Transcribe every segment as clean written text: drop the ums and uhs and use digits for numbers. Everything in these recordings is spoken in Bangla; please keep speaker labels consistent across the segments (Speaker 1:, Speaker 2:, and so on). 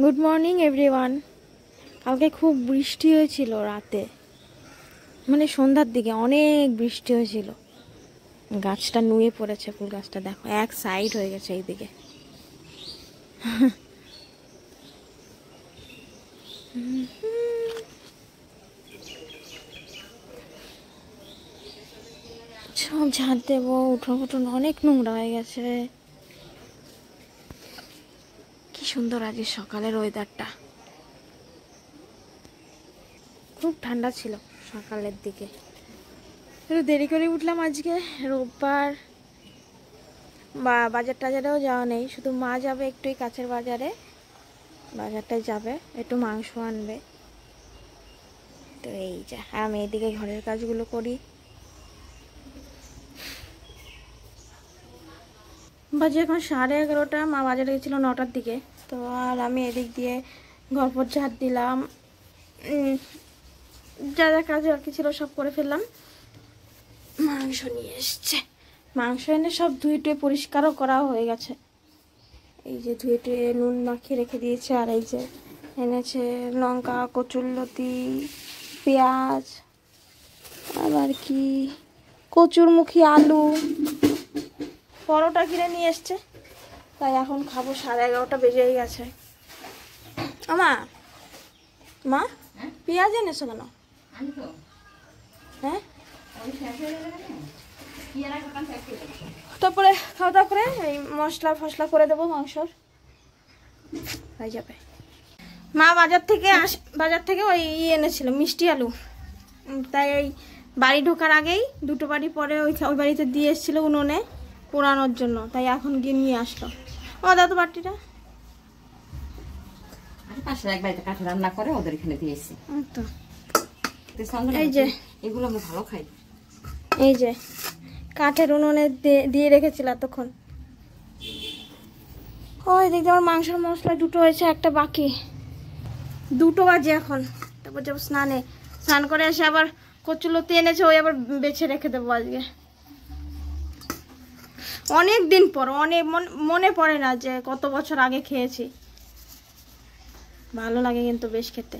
Speaker 1: Good morning everyone. কালকে খুব বৃষ্টি হয়েছিল রাতে, মানে সন্ধ্যার দিকে অনেক বৃষ্টি হয়েছিল। গাছটা নুয়ে পড়েছে, ফুল গাছটা দেখো এক সাইড হয়ে গেছে এইদিকে। সব ঝাড় দেবো, উঠোন ফুটুন অনেক নোংরা হয়ে গেছে। কি সুন্দর আজকে সকালের ওয়েদারটা, খুব ঠান্ডা ছিল সকালের দিকে। একটু দেরি করে উঠলাম আজকে, রোববার। বাজার টাজারেও যাওয়া নেই, শুধু মা যাবে একটু কাছের বাজারে, বাজারটায় যাবে, একটু মাংস আনবে। তো এই যা, আমি এইদিকে ঘরের কাজগুলো করি। বাজে এখন 11:30, মা বাজারে গেছিলো 9টার দিকে। তো আর আমি এদিক দিয়ে ঘরপর ঝাড় দিলাম, যা যা কাজ আর কি ছিল সব করে ফেললাম। মাংস নিয়ে এসছে, মাংস এনে সব ধুয়ে টুয়ে পরিষ্কারও করা হয়ে গেছে। এই যে ধুয়ে টুয়ে নুন মাখিয়ে রেখে দিয়েছে। আর এই যে এনেছে লঙ্কা, কচুরলতি, পেঁয়াজ, আবার কি কচুরমুখী আলু, পরোটা কিনে নিয়ে এসছে। তাই এখন খাবো, 11:30 বেজেই গেছে। আমা মা পেঁয়াজ এনেছো কেন? হ্যাঁ, তারপরে খাওয়া দাওয়া করে এই মশলা ফসলা করে দেবো, মাংসর হয়ে যাবে। মা বাজার থেকে ওই এনেছিল মিষ্টি আলু, তাই এই বাড়ি ঢোকার আগেই 2টো বাড়ি পরে ওই বাড়িতে দিয়ে এসেছিল উনুনে পোড়ানোর জন্য, তাই এখন গিয়ে নিয়ে আসলো। ও দাদু বাটিটা
Speaker 2: পাশের এক বাড়িতে কাঠে রান্না করে ওদের এখানে দিয়েছি।
Speaker 1: এই যে
Speaker 2: এগুলো আমরা ভালো খাই।
Speaker 1: এই যে কাঠের উনুনে দিয়ে রেখেছিল এতক্ষণ। ওই দেখতে আমার মাংসের মশলা 2টো হয়েছে, একটা বাকি। 2টো বাজে এখন। তারপর যাবো স্নান করে এসে আবার কচুলতি এনেছে, ওই আবার বেছে রেখে দেবো আজকে। অনেক দিন পর, অনেক মনে পড়ে না যে কত বছর আগে খেয়েছি। ভালো লাগে কিন্তু বেশ খেতে,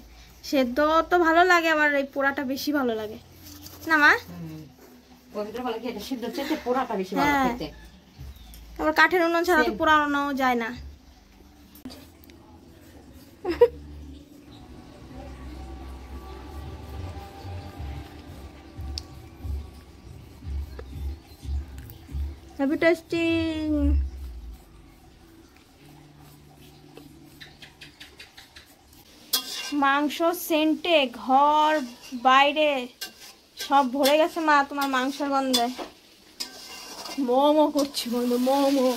Speaker 1: সেদ্ধ তো ভালো লাগে, আবার এই পোড়াটা বেশি ভালো লাগে না মা? আবার কাঠের উনুন ছাড়া তো পোড়ানো যায় না। Happy testing. মাংস সেন্টে ঘর বাইরে সব ভরে গেছে মা তোমার মাংসের গন্ধে। মোমো করছি বন্ধু, মোমো।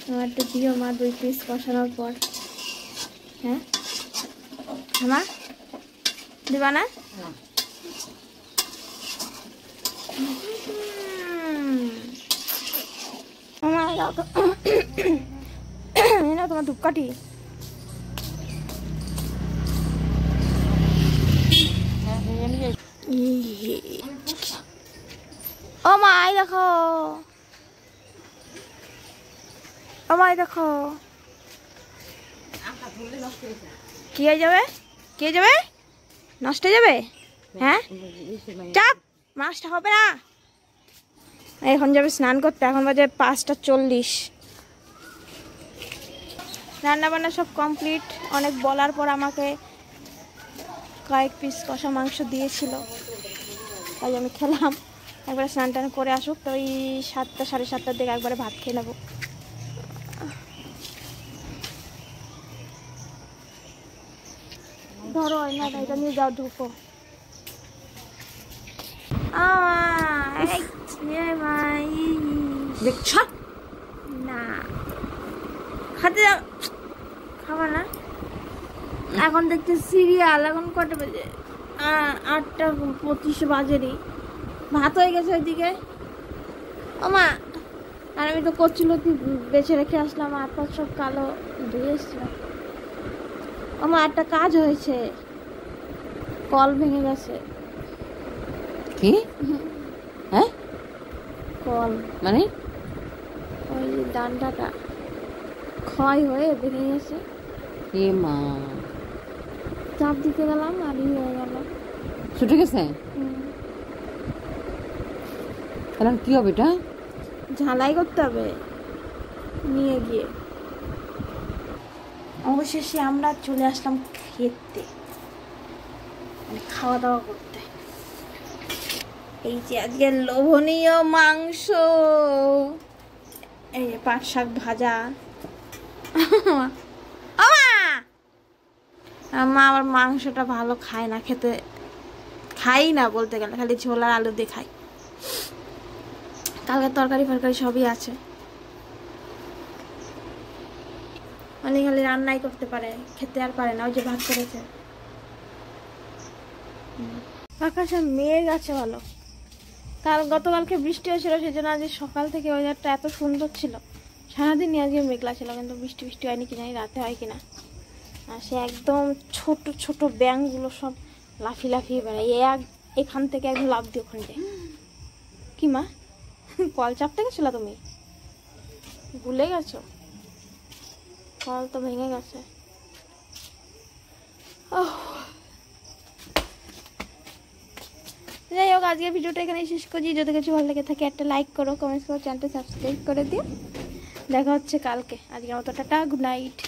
Speaker 1: আমারটা দিও মা 2 পিস কষানোর পর। হ্যাঁ মা দিবা না? তোমার ধূপকাঠি ও মা, আই দেখো, ও মা দেখো কি হয়ে যাবে, কি হয়ে যাবে, নষ্ট হয়ে যাবে। হ্যাঁ চাপ, মাছটা হবে না। এখন যাবে স্নান করতে, এখন বাজে 5:40। রান্না বান্না সব কমপ্লিট। অনেক বলার পর আমাকে কয়েক পিস কষা মাংস দিয়েছিল, তাই আমি খেলাম। একবারে স্নান টান করে আসুক, তো ওই 7টা 7:30টার দিকে একবারে ভাত খেয়ে নেবো। ধরো না, এটা নিয়ে যাও, ঢুকো। না খাতে খাবার না। এখন দেখছি সিরিয়াল, এখন কটা বাজে? 8:25 বাজেরই। ভাত হয়ে গেছে ওইদিকে। ও মা, আর আমি তো কচুলতি বেছে রেখে আসলাম, হাত পা সব কালো ধুয়ে এসছিলাম। ও মা, একটা কাজ হয়েছে, কল ভেঙে গেছে।
Speaker 2: কি? হ্যাঁ,
Speaker 1: কল
Speaker 2: মানে
Speaker 1: ওই ডান্ডাটা ক্ষয় হয়ে ভেঙে গেছে।
Speaker 2: এ মা,
Speaker 1: চাপ দিতে গেলাম আর হয়ে গেল।
Speaker 2: ছুটে গেছে? তাহলে কি হবে এটা?
Speaker 1: ঝালাই করতে হবে নিয়ে গিয়ে। অবশেষে আমরা চলে আসলাম খেতে, মানে খাওয়া দাওয়া করতে। এই যে আজকের লোভনীয় মাংস, এই যে পাট শাক ভাজা। মা আমার মাংসটা ভালো খায় না, খেতে খাই না বলতে গেলে, খালি ঝোল আর আলু দিয়ে খাই। কালকে তরকারি ফরকারি সবই আছে, মানে খালি রান্নাই করতে পারে, খেতে আর পারে না। ওই যে ভাত করেছে। আকাশে মেঘ আছে ভালো, গতকালকে বৃষ্টি হয়েছিল, সেই জন্য আজ সকাল থেকে ওয়েদারটা এত সুন্দর ছিল। সারাদিনই আজকে মেঘলা ছিল, কিন্তু বৃষ্টি বৃষ্টি হয়নি কিনা, রাতে হয় কিনা। আর সে একদম ছোট ছোট ব্যাঙগুলো সব লাফিয়ে লাফিয়ে বেড়ায়, এখান থেকে একদম লাফ দিয়ে ওখানে যায়। কি মা, কল চাপতে গেছিল তুমি? ভুলে গেছো? কল তো ভেঙে গেছে। যাই হোক, আজকে ভিডিওটা এখানে শেষ করছি। যদি কিছু ভালো লেগে থাকে একটা লাইক করো, কমেন্টস করো, চ্যানেলটা সাবস্ক্রাইব করে দিও। দেখা হচ্ছে কালকে। আজকের মতো টাটা, গুড নাইট।